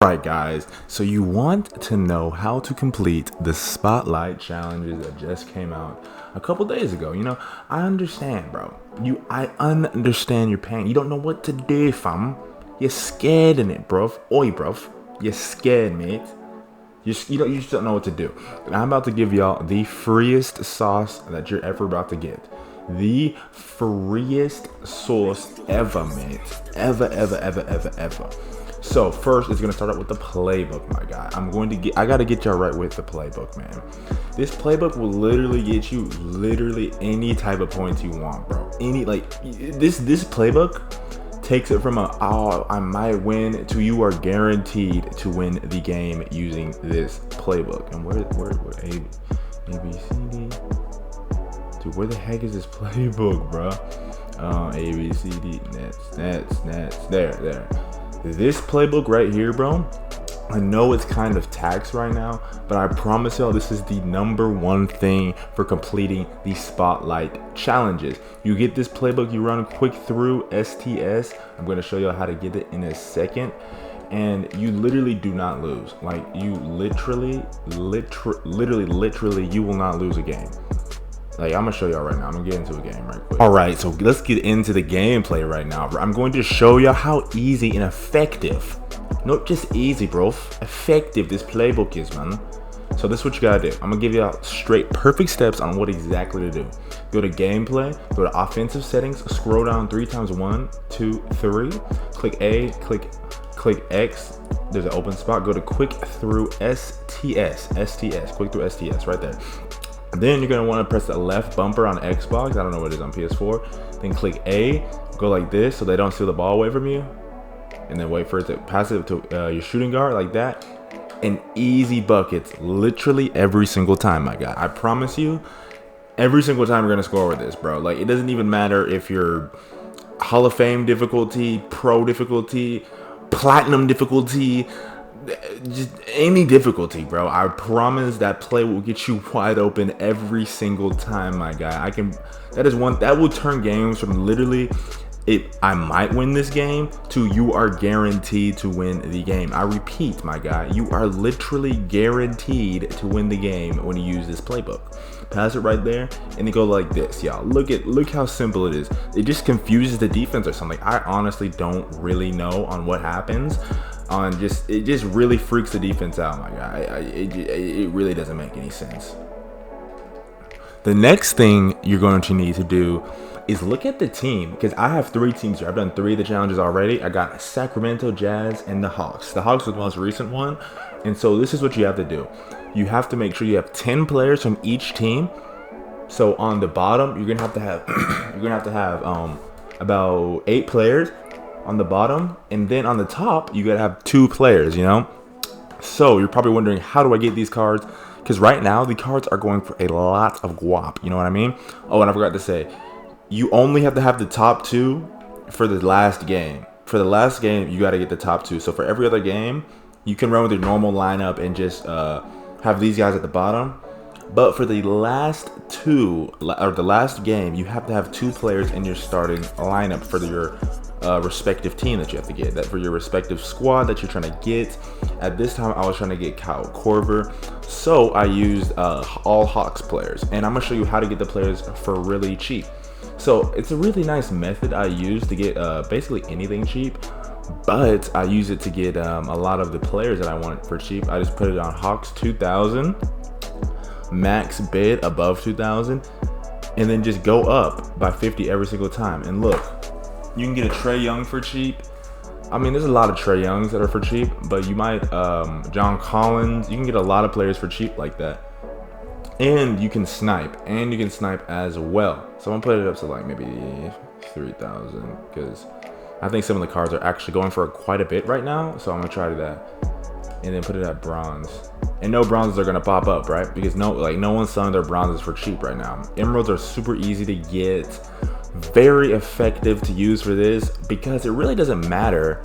Alright guys, so you want to know how to complete the spotlight challenges that just came out a couple days ago. You know, I understand, bro. I understand your pain. You don't know what to do, fam. You're scared in it, bro. Oi, bro. You're scared, mate. You just don't know what to do. And I'm about to give y'all the freest sauce that you're ever about to get. The freest sauce ever, mate. Ever. So first, it's gonna start out with the playbook, my guy. I gotta get y'all right with the playbook, man. This playbook will literally get you literally any type of points you want, bro. This playbook takes it from I might win to you are guaranteed to win the game using this playbook. And where A B C D? Dude, where the heck is this playbook, bro? A B C D nets. There. This playbook right here, bro, I know it's kind of taxed right now, but I promise y'all this is the #1 thing for completing the spotlight challenges. You get this playbook, you run quick through STS. I'm going to show you how to get it in a second, and you literally do not lose. Like, you literally you will not lose a game. Like, I'm gonna show y'all right now. I'm gonna get into a game right quick. All right, so let's get into the gameplay right now, bro. I'm going to show y'all how easy and effective, not just easy, bro, effective this playbook is, man. So this is what you gotta do. I'm gonna give y'all straight perfect steps on what exactly to do. Go to gameplay, go to offensive settings, scroll down 3 times 1, 2, 3, click A, click X. There's an open spot. Go to quick through STS, quick through STS right there. Then you're gonna want to press the left bumper on Xbox. I don't know what it is on PS4. Then click A, go like this so they don't steal the ball away from you, and then wait for it to pass it to your shooting guard like that. And easy buckets, literally every single time, my guy. I promise you, every single time you're gonna score with this, bro. Like, it doesn't even matter if you're Hall of Fame difficulty, pro difficulty, platinum difficulty, just any difficulty, bro. I promise that play will get you wide open every single time, my guy. That will turn games from literally I might win this game to you are guaranteed to win the game. I repeat, my guy, you are literally guaranteed to win the game when you use this playbook. Pass it right there and then go like this, y'all. Look how simple it is. It just confuses the defense or something. I honestly don't really know on what happens. It just really freaks the defense out, my guy. It really doesn't make any sense. The next thing you're going to need to do is look at the team, because I have 3 teams here. I've done 3 of the challenges already. I got Sacramento Jazz and the Hawks. The Hawks was the most recent one, and so this is what you have to do. You have to make sure you have 10 players from each team. So on the bottom, you're gonna have to have about 8 players on the bottom, and then on the top you gotta have 2 players, you know. So you're probably wondering, how do I get these cards? Because right now the cards are going for a lot of guap, you know what I mean? Oh, and I forgot to say, you only have to have the top 2 for the last game. For the last game, you got to get the top 2. So for every other game, you can run with your normal lineup and just have these guys at the bottom. But for the last 2, or the last game, you have to have 2 players in your starting lineup for your respective team that you have to get. That for your respective squad that you're trying to get. At this time, I was trying to get Kyle Korver, so I used all Hawks players. And I'm going to show you how to get the players for really cheap. So it's a really nice method I use to get basically anything cheap, but I use it to get a lot of the players that I want for cheap. I just put it on Hawks 2000, max bid above 2000, and then just go up by 50 every single time. And look, you can get a Trae Young for cheap. I mean, there's a lot of Trae Youngs that are for cheap, but you might John Collins. You can get a lot of players for cheap like that. And you can snipe, as well. So I'm gonna put it up to like maybe 3,000, because I think some of the cards are actually going for quite a bit right now. So I'm gonna try that, and then put it at bronze. And no bronzes are gonna pop up, right? Because no one's selling their bronzes for cheap right now. Emeralds are super easy to get, very effective to use for this, because it really doesn't matter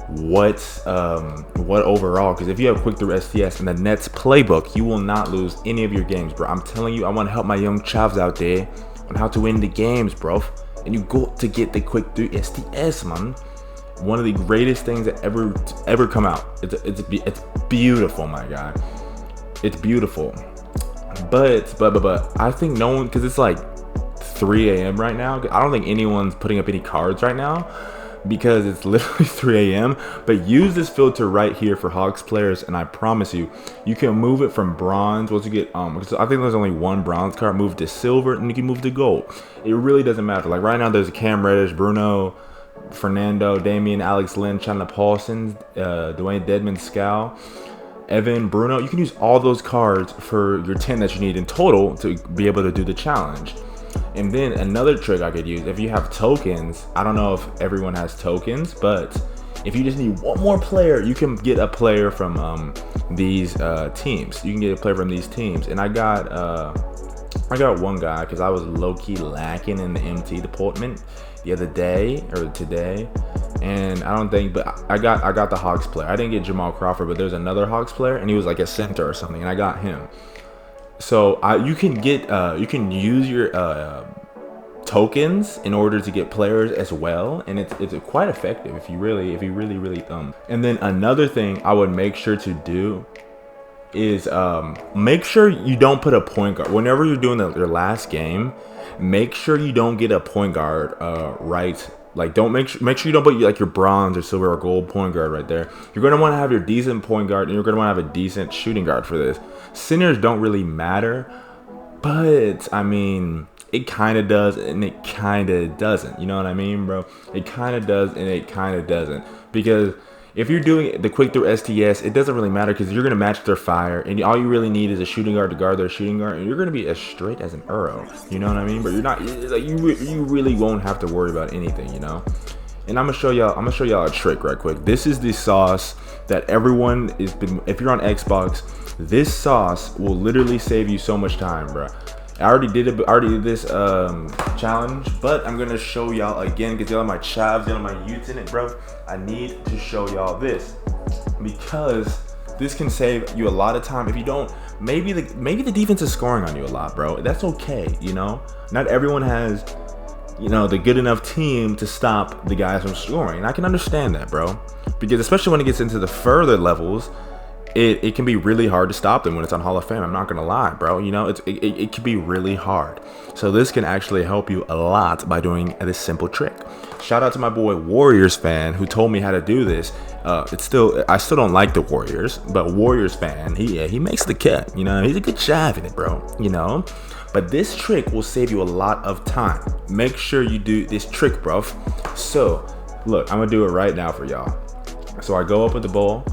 what overall, because if you have quick through STS and the Nets playbook, you will not lose any of your games, bro. I'm telling you, I want to help my young chavs out there on how to win the games, bro. And you got to get the quick through STS, man. One of the greatest things that ever come out. It's beautiful, my guy. It's beautiful. But I think no one, because it's like 3 a.m. right now. I don't think anyone's putting up any cards right now because it's literally 3 a.m. But use this filter right here for Hawks players, and I promise you, you can move it from bronze. Once you get because I think there's only one bronze card, move to silver, and you can move to gold. It really doesn't matter. Like right now, there's Cam Reddish, Bruno Fernando, Damian, Alex Lynn, Chandler Paulson, Dwayne Dedmon, Scal, Evan, Bruno. You can use all those cards for your 10 that you need in total to be able to do the challenge. And then another trick I could use, if you have tokens, I don't know if everyone has tokens, but if you just need one more player, you can get a player from these teams. You can get a player from these teams. And I got one guy because I was low-key lacking in the MT department the other day or today, and I don't think, but I got the Hawks player. I didn't get Jamal Crawford, but there's another Hawks player, and he was like a center or something, and I got him. So you can use your tokens in order to get players as well, and it's quite effective if you really And then another thing I would make sure to do is make sure you don't put a point guard whenever you're doing your last game. Make sure you don't get a point guard right. Like don't make sure you don't put like your bronze or silver or gold point guard right there. You're gonna want to have your decent point guard, and you're gonna want to have a decent shooting guard for this. Centers don't really matter, but I mean, it kind of does and it kind of doesn't. You know what I mean, bro? It kind of does and it kind of doesn't, because if you're doing the quick through STS, it doesn't really matter because you're going to match their fire, and all you really need is a shooting guard to guard their shooting guard, and you're going to be as straight as an arrow. You know what I mean? But you're not, like, you really won't have to worry about anything, you know? And I'm going to show y'all a trick right quick. This is the sauce that everyone is been, if you're on Xbox, this sauce will literally save you so much time, bro. I already did this challenge, but I'm gonna show y'all again because y'all are my chavs, y'all are my youths in it, bro. I need to show y'all this because this can save you a lot of time. If you don't, maybe the defense is scoring on you a lot, bro. That's okay, you know. Not everyone has, you know, the good enough team to stop the guys from scoring, and I can understand that, bro. Because especially when it gets into the further levels, it can be really hard to stop them when it's on Hall of Fame. I'm not gonna lie, bro. You know, it can be really hard. So this can actually help you a lot by doing this simple trick. Shout out to my boy Warriors fan who told me how to do this. I still don't like the Warriors, but Warriors fan, he makes the cut. You know, he's a good chav in it, bro. You know, but this trick will save you a lot of time. Make sure you do this trick, bro. So look, I'm gonna do it right now for y'all. So I go up with the ball.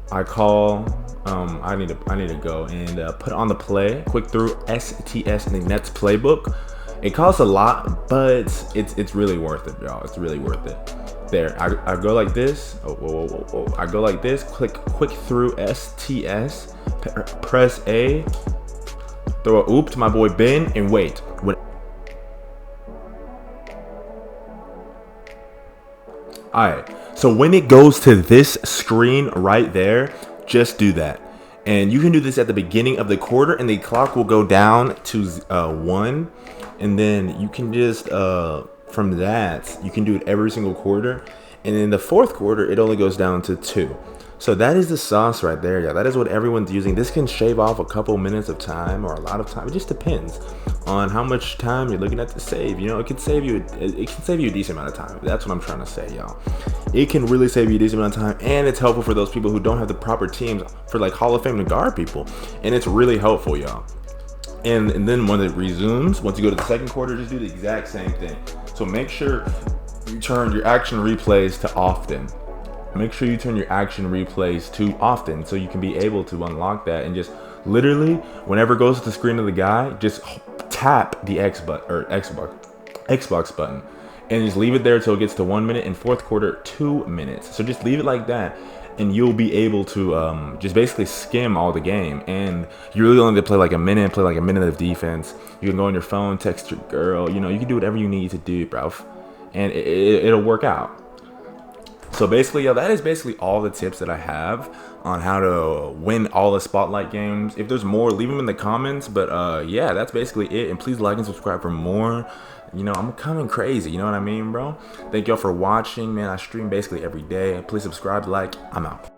I call, I need to go and put on the play, quick through STS in the Nets playbook. It costs a lot, but it's really worth it, y'all. It's really worth it. There, I go like this. Oh, whoa. I go like this, click quick through STS, press A, throw a oop to my boy Ben, and wait. Alright, so when it goes to this screen right there, just do that. And you can do this at the beginning of the quarter, and the clock will go down to 1. And then you can just, from that, you can do it every single quarter. And in the fourth quarter, it only goes down to 2. So that is the sauce right there, yeah. That is what everyone's using. This can shave off a couple minutes of time or a lot of time. It just depends on how much time you're looking at to save. You know, it can save you a decent amount of time. That's what I'm trying to say, y'all. It can really save you a decent amount of time, and it's helpful for those people who don't have the proper teams for like Hall of Fame to guard people. And it's really helpful, y'all. And then when it resumes, once you go to the second quarter, just do the exact same thing. So make sure you turn your action replays to often. Make sure you turn your action replays to often so you can be able to unlock that, and just literally whenever it goes to the screen of the guy, just tap the Xbox button and just leave it there until it gets to 1 minute, and fourth quarter 2 minutes. So just leave it like that, and you'll be able to just basically skim all the game. And you really only have to play like a minute of defense. You can go on your phone, text your girl, you know, you can do whatever you need to do, bro, and it'll work out. So basically, yeah, that is basically all the tips that I have on how to win all the spotlight games. If there's more, leave them in the comments. But yeah, that's basically it. And please like and subscribe for more. You know, I'm coming crazy. You know what I mean, bro? Thank y'all for watching, man. I stream basically every day. Please subscribe, like. I'm out.